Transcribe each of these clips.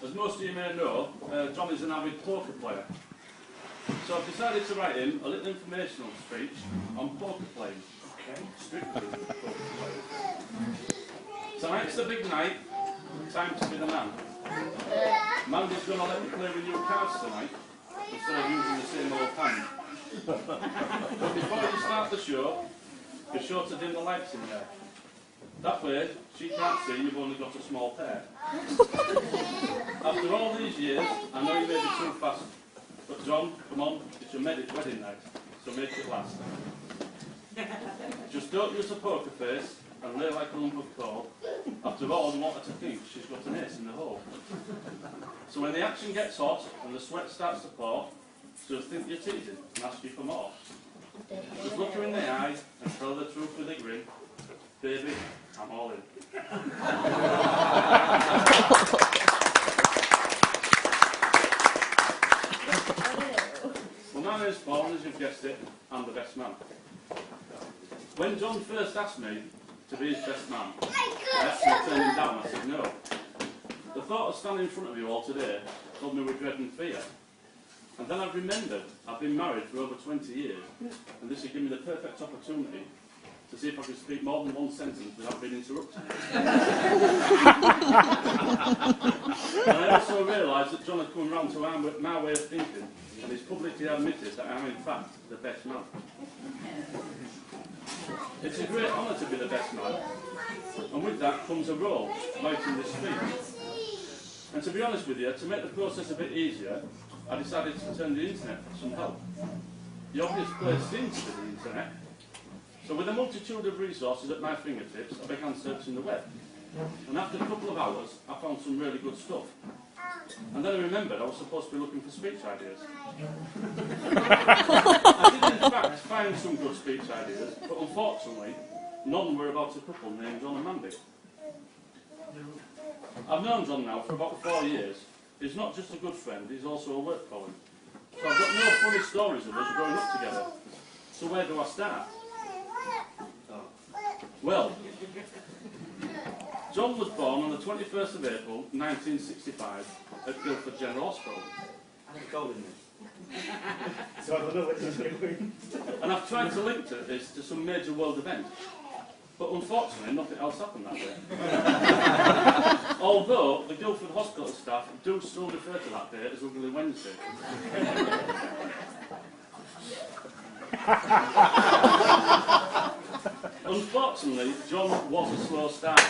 As most of you may know, John is an avid poker player. So I've decided to write him a little informational speech on poker playing. Strictly poker playing. Tonight's the big night. Time to be the man. Mandy's going to let me play with your cards tonight, instead of using the same old hand. But before you start the show, be sure to dim the lights in there. That way, she can't see you've only got a small pair. After all these years, I know you may be too fast, but John, come on, it's your wedding night, so make it last. Just don't use a poker face and lay like a lump of coal. After all, you want her to think she's got an ace in the hole. So when the action gets hot and the sweat starts to pour, she'll think you're teasing and ask you for more. Just look her in the eye and tell her the truth with a grin. Baby, I'm all in. Well, my name's Paul, and as you've guessed it, I'm the best man. When John first asked me to be his best man, I actually turned him down. I said no. The thought of standing in front of you all today filled me with dread and fear. And then I remembered I've been married for over 20 years, and this would give me the perfect opportunity to see if I could speak more than one sentence without being interrupted. And I also realised that John had come round to my way of thinking, and he's publicly admitted that I am in fact the best man. It's a great honour to be the best man, and with that comes a role, writing this speech. And to be honest with you, to make the process a bit easier, I decided to turn the internet for some help. The obvious place seems to be the internet. So with a multitude of resources at my fingertips, I began searching the web. And after a couple of hours, I found some really good stuff. And then I remembered I was supposed to be looking for speech ideas. I did in fact find some good speech ideas, but unfortunately, none were about a couple named John and Mandy. I've known John now for about 4 years. He's not just a good friend, he's also a work colleague. So I've got no funny stories of us growing up together. So where do I start? Well, John was born on the 21st of April 1965 at Guildford General Hospital. So I don't know what you're doing. And I've tried to link this to some major world event, but unfortunately nothing else happened that day. Although the Guildford Hospital staff do still refer to that day as Ugly Wednesday. Unfortunately, John was a slow starter.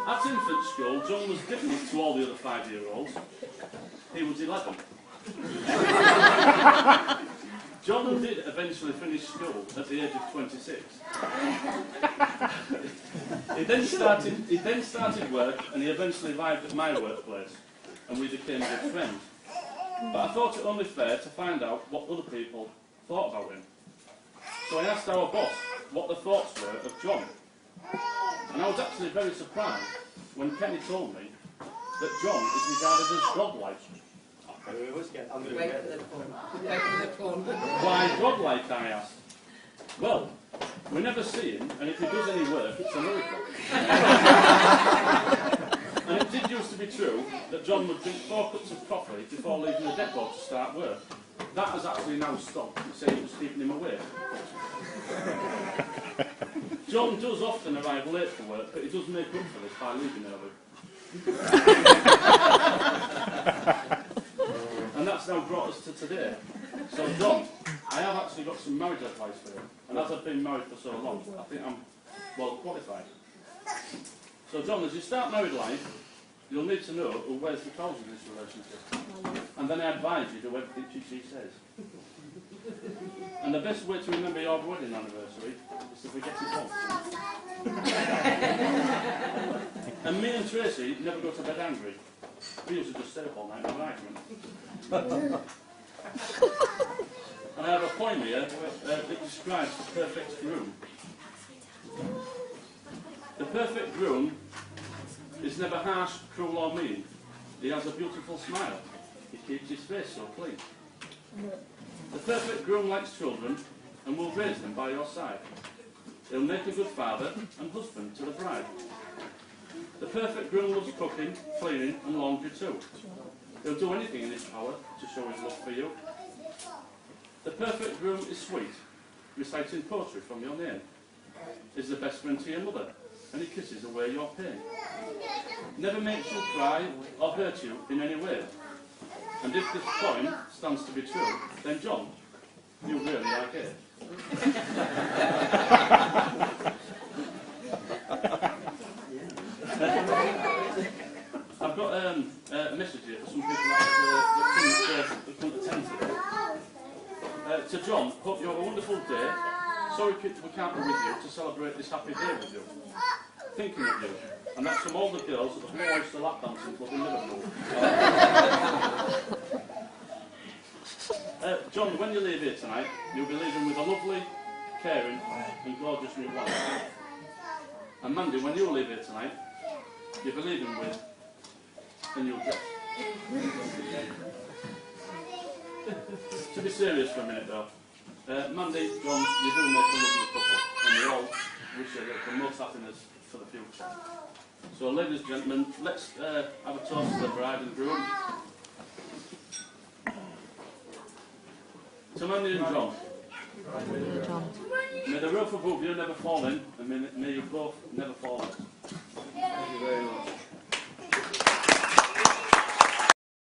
At infant school, John was different to all the other 5-year-olds. He was 11. John did eventually finish school at the age of 26. He then started work, and he eventually arrived at my workplace, and we became good friends. But I thought it only fair to find out what other people thought about him. So I asked our boss what the thoughts were of John. And I was actually very surprised when Kenny told me that John is regarded as godlike. Why godlike, I asked. Well, we never see him, and if he does any work, it's a miracle. And it did used to be true that John would drink 4 cups of coffee before leaving the depot to start work. That has actually now stopped, and saying it was keeping him awake. John does often arrive late for work, but he does make up for this by leaving early. And that's now brought us to today. So John, I have actually got some marriage advice for you. And as I've been married for so long, I think I'm well qualified. So John, as you start married life, you'll need to know who wears the trousers in this relationship. And then I advise you do everything she says. And the best way to remember your wedding anniversary is to forget it once. And me and Tracy never go to bed angry. We used to just stay up all night with an argument. And I have a poem here that describes the perfect groom. The perfect groom is never harsh, cruel or mean. He has a beautiful smile. He keeps his face so clean. The perfect groom likes children and will raise them by your side. He'll make a good father and husband to the bride. The perfect groom loves cooking, cleaning and laundry too. He'll do anything in his power to show his love for you. The perfect groom is sweet, reciting poetry from your name. Is the best friend to your mother, and he kisses away your pain. Never makes you cry or hurt you in any way. And if this poem stands to be true, then John, you really are gay. I've got a message here for some people that couldn't attend today. To John, hope you have a wonderful day. Sorry we can't be with you to celebrate this happy day with you. Thinking of you. And that's from all the girls at the Blue Oyster Lap Dancing Club in Liverpool. John, when you leave here tonight, you'll be leaving with a lovely, caring and gorgeous new wife. And Mandy, when you leave here tonight, you'll be leaving with a new dress. To be serious for a minute though, Mandy, John, you do make a lovely couple, and we all wish you the most happiness for the future. So ladies and gentlemen, let's have a toast to the bride and groom. To Mandy and John. May the roof above you never fall in, and may you both never fall in. Thank you very much.